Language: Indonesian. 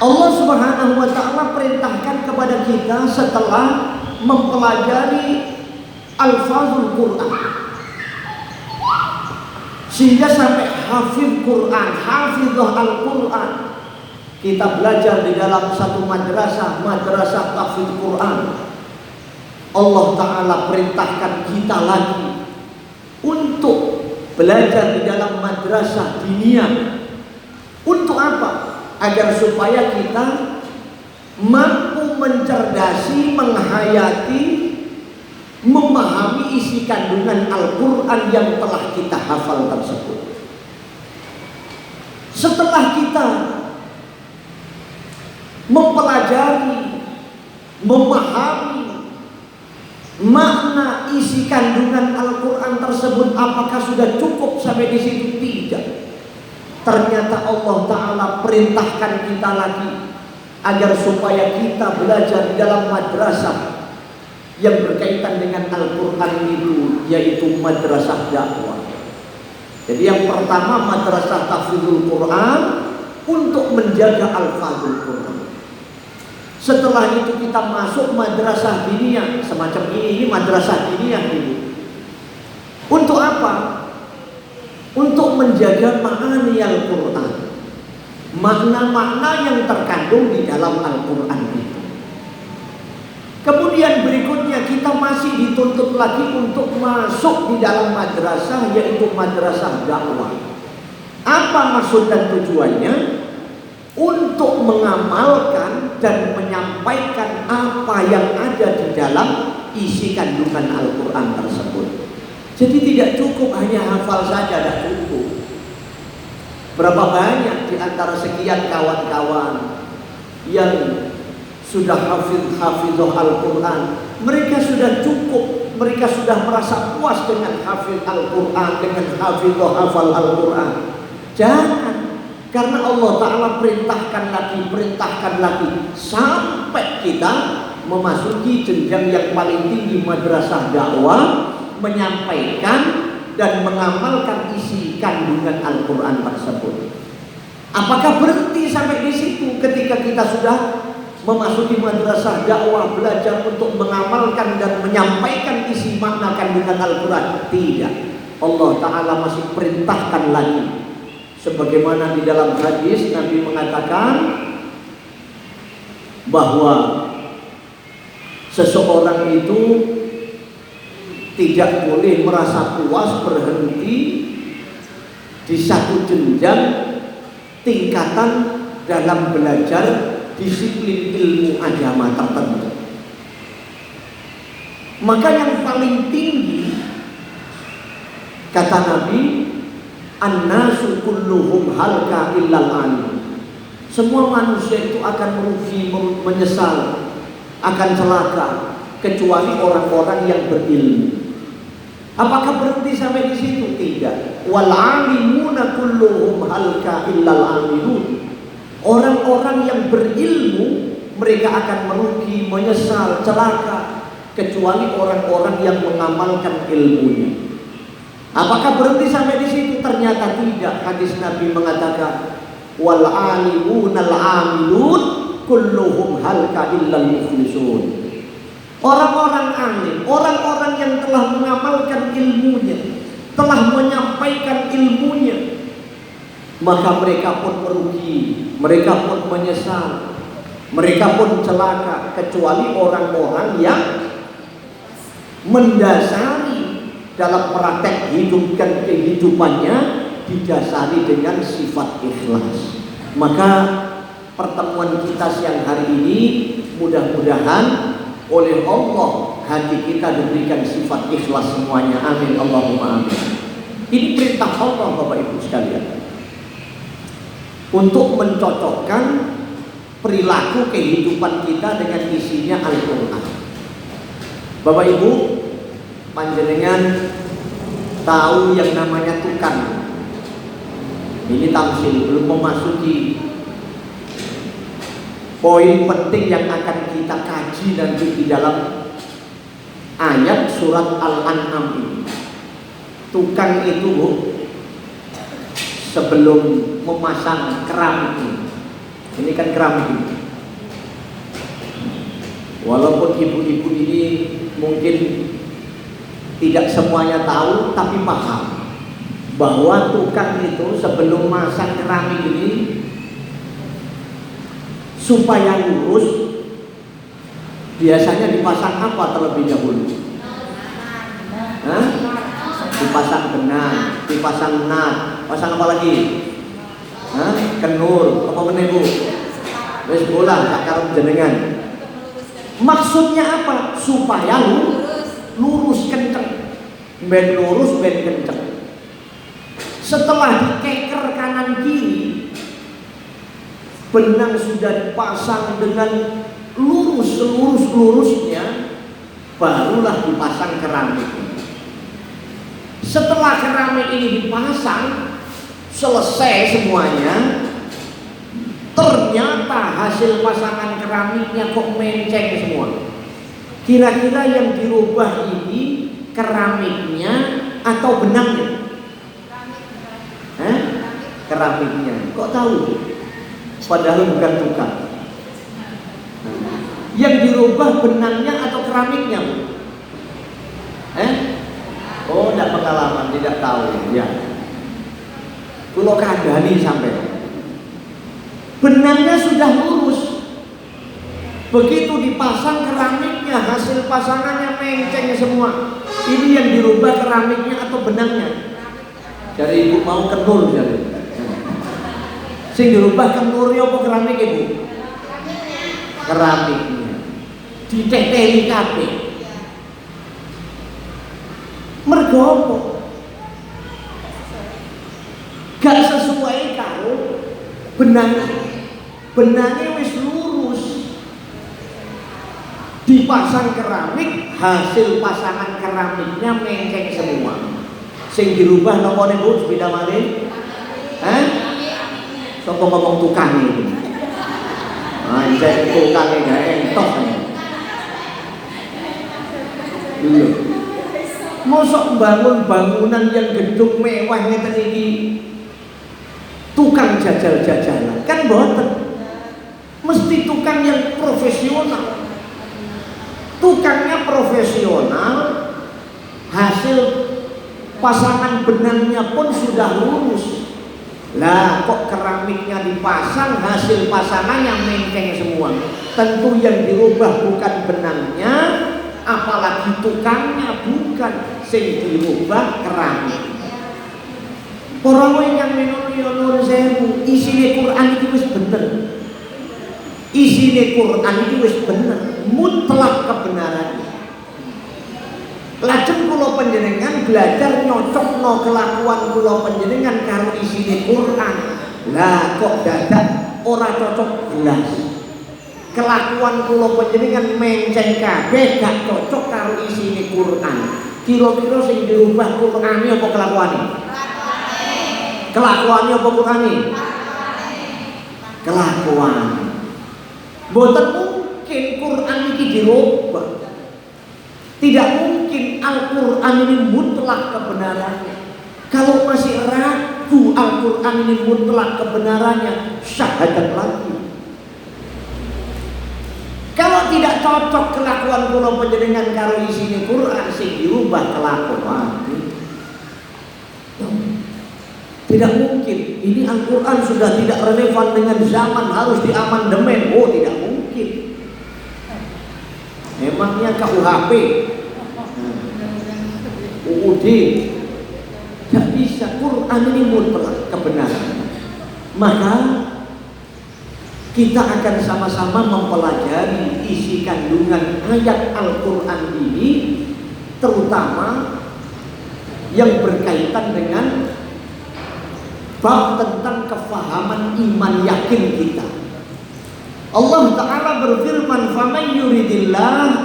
Allah Subhanahu wa ta'ala perintahkan kepada kita setelah mempelajari alfazul Quran, sehingga sampai hafid Quran, hafidhah Al-Quran. Kita belajar di dalam satu madrasah tahfidz Quran. Allah Ta'ala perintahkan kita lagi untuk belajar di dalam madrasah diniyah. Untuk apa? Agar supaya kita mampu mencerdasi, menghayati, memahami isi kandungan Al-Quran yang telah kita hafal tersebut. Setelah kita mempelajari, memahami makna isi kandungan Al-Quran tersebut, apakah sudah cukup sampai di situ? Tidak. Ternyata Allah Ta'ala perintahkan kita lagi agar supaya kita belajar di dalam madrasah yang berkaitan dengan Al-Quran itu, yaitu madrasah dakwah. Jadi yang pertama madrasah tahfidzul Quran untuk menjaga alfazul Quran. Setelah itu kita masuk madrasah diniyah semacam ini madrasah diniyah ini. Untuk apa? Untuk menjaga makna Al-Quran, makna-makna yang terkandung di dalam Al-Quran itu. Kemudian berikutnya kita masih dituntut lagi untuk masuk di dalam madrasah, yaitu madrasah dakwah. Apa maksud dan tujuannya? Untuk mengamalkan dan menyampaikan apa yang ada di dalam isi kandungan Al-Quran tersebut. Jadi tidak cukup hanya hafal saja, tidak cukup. Berapa banyak di antara sekian kawan-kawan yang sudah hafizah Al-Quran, mereka sudah cukup, mereka sudah merasa puas dengan hafid Al-Quran, dengan hafizah hafal Al-Quran. Jangan. Karena Allah Ta'ala perintahkan lagi sampai kita memasuki jenjang yang paling tinggi madrasah dakwah, menyampaikan dan mengamalkan isi kandungan Al-Quran tersebut. Apakah berhenti sampai di situ ketika kita sudah memasuki madrasah dakwah, belajar untuk mengamalkan dan menyampaikan isi makna kandungan Al-Quran? Tidak. Allah Ta'ala masih perintahkan lagi. Sebagaimana di dalam hadis Nabi mengatakan bahwa seseorang itu tidak boleh merasa puas berhenti di satu jenjang tingkatan dalam belajar disiplin ilmu agama tertentu. Maka yang paling tinggi, kata Nabi, an-nasu kulluhum halka illal alim. Semua manusia itu akan merugi, menyesal, akan celaka, kecuali orang-orang yang berilmu. Apakah berhenti sampai di situ? Tidak. Wal alimuna kulluhum halka illal amilun. Orang-orang yang berilmu, mereka akan merugi, menyesal, celaka, kecuali orang-orang yang mengamalkan ilmunya. Apakah berhenti sampai di situ? Ternyata tidak. Hadis Nabi mengatakan wal alimuna al amilun kulluhum halka illal muflisun. Orang-orang alim, orang-orang yang telah mengamalkan ilmunya, telah menyampaikan ilmunya, maka mereka pun merugi, mereka pun menyesal, mereka pun celaka, kecuali orang-orang yang mendasari dalam praktek hidup dan kehidupannya didasari dengan sifat ikhlas. Maka pertemuan kita siang hari ini mudah-mudahan oleh Allah hati kita diberikan sifat ikhlas semuanya. Amin Allahumma amin. Ini perintah Allah Bapak Ibu sekalian, untuk mencocokkan perilaku kehidupan kita dengan isinya Al-Quran. Bapak Ibu, panjenengan tahu yang namanya tukang. Ini tamsil, belum memasuki poin penting yang akan kita kaji nanti di dalam ayat surat Al-An'am ini. Tukang itu, Bu, sebelum memasang keramik ini, Ini kan keramik ini. Walaupun ibu-ibu ini mungkin tidak semuanya tahu, tapi paham bahwa tukang itu sebelum masang keramik ini supaya lurus biasanya dipasang apa terlebih dahulu? Hah? Dipasang benang, dipasang nat, pasang apa lagi? Hah? Kenur, apa meneh Bu? Wis bola tak karep jenengan. Maksudnya apa? Supaya lurus kenceng. Ben lurus, ben kenceng. Setelah dikeker kanan kiri, benang sudah dipasang dengan lurus selurus-lurusnya, barulah dipasang keramik. Setelah keramik ini dipasang, selesai semuanya, ternyata hasil pasangan keramiknya kok menceng semua. Kira-kira yang dirubah ini keramiknya atau benangnya? Keramiknya. Kok tahu? Padahal bukan tukang. Yang dirubah benangnya atau keramiknya? Oh, tidak pengalaman, tidak tahu. Ya. Kulo kandhani sampai. Benangnya sudah lurus. Begitu dipasang keramiknya, hasil pasangannya menceng semua. Ini yang dirubah keramiknya atau benangnya? Jadi ibu mau kenur jadi. Sing dirubah kenurnya apa keramik ibu? Keramiknya. Diteteli kabeh. Mergo apa? Gak sesuai karo benangnya wis lurus. Dipasang keramik, hasil pasangan keramiknya menceng semua. Sing dirubah napa niku sepeda malih? Sapa ngomong tukang iki? Anjir tukange gak entok. Lho. Mosok bangun bangunan yang gedung mewah ngeten iki tukang jajal-jajalan kan mboten. Mesti tukang yang profesional. Tukangnya profesional, hasil pasangan benangnya pun sudah lurus. Lah kok keramiknya dipasang, hasil pasangannya menceng semua. Tentu yang dirubah bukan benangnya, apalagi tukangnya, bukan. Sing dirubah keramik. Para yang menurut nuwun sewu, isine Quran iki wis bener. Isine Quran iki wis bener, mutlak kebenarannya. Lajeng kula panjenengan belajar nyocokno kelakuan kula panjenengan karo isine Quran. Lah kok dadak ora cocok belas. Kelakuan kula panjenengan menceng kabeh gak cocok karo isine Quran. Kira-kira sing dirubah Qur'ane apa kelakuane? Kelakuane apa Qur'ane? Kelakuan. Mboten mungkin Quran iki dirubah. Tidak mungkin Al-Quran ini mutlak kebenarannya. Kalau masih ragu Al-Quran ini mutlak kebenarannya, syahadat lagi. Kalau tidak cocok kelakuan kula panjenengan karo isine Quran, sing dirubah kelakuan. Tidak mungkin. Ini Al-Quran sudah tidak relevan dengan zaman, harus diamandemen. Oh, tidak mungkin. Memangnya KUHP, UUD, tidak bisa. Quran ini mutlak kebenaran. Maka kita akan sama-sama mempelajari isi kandungan ayat Al-Quran ini, terutama yang berkaitan dengan bab tentang kefahaman iman yakin kita. Allah Ta'ala berfirman, "Faman yuridillah